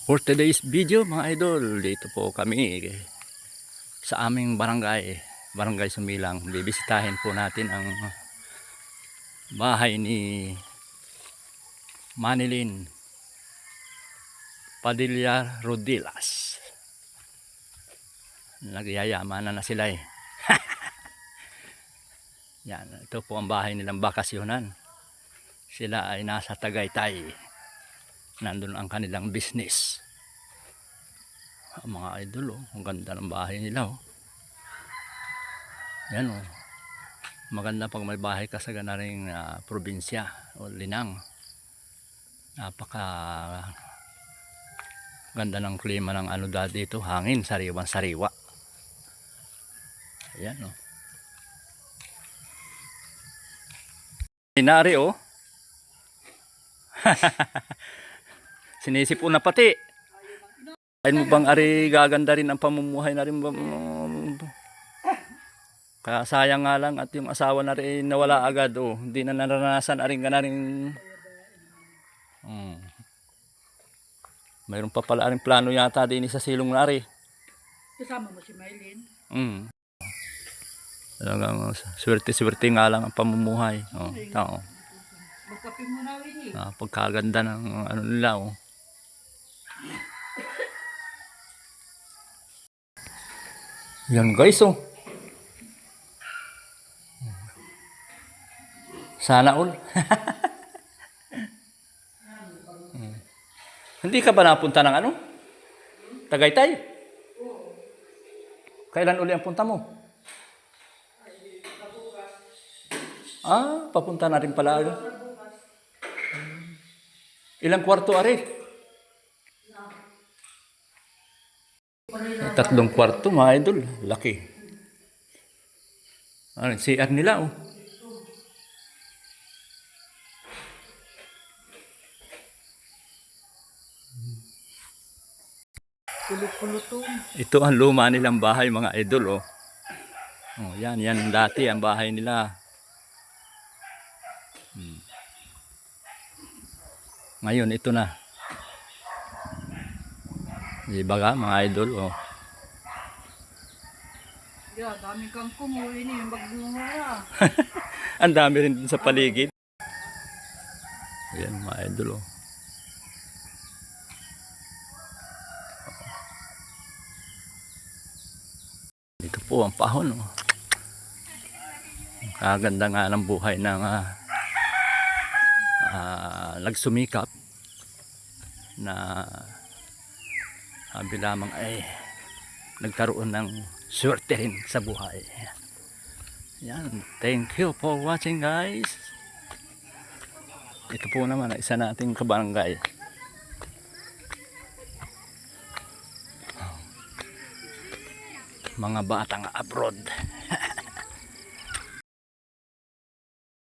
For today's video mga idol, dito po kami sa aming barangay, Barangay Sumilang. Bibisitahin po natin ang bahay ni Manilyn Padilla Rodilas. Nagyayamanan na sila eh. Yan, ito po ang bahay nilang bakasyonan. Sila ay nasa Tagaytay. Nandun ang kanilang business. Mga idol, oh, ang ganda ng bahay nila. Oh. Yan, oh. Maganda pag may bahay ka sa ganaring probinsya o linang. Napaka ganda ng klima ng ano dito, hangin, sariwang sariwa. Ayan, oh. Inari, oh. Sinisip na pati. Ayun mo bang ari gaganda rin ang pamumuhay na rin ba? Kaya sayang nga lang at yung asawa na rin nawala agad. Oh. Hindi na naranasan aring ka na rin. Mayroon pa pala aring plano yata din sa silong na rin. Kasama mo si Maylin? Talagang swerte-swerte nga lang ang pamumuhay. Oh, tao. Magkape mo na rin eh. Pagkaganda ng ano nila. Oh. Yan guys, oh. Sana all. Hindi ka ba napunta ng ano? Tagaytay? Kailan uli ang punta mo? Papunta na rin pala. Ilang kwarto ari? 3 kwarto mga idol. Laki. CR nila oh. Kulot-kulotong. Ito ang luma nilang bahay mga idol oh. Oh, yan dati ang bahay nila. Ngayon ito na. Diba ka mga idol oh. Yeah, dami kang kumuli niya yung bagbunga. Ang dami rin dun sa paligid. Ayan mga idol oh. Dito po ang pahon oh. Kaganda nga ng buhay ng nagsumikap na sabi lamang ay nagkaroon ng swerte rin sa buhay. Yan, thank you for watching guys. Ito po naman isa nating kabarangay. Mga batang abroad.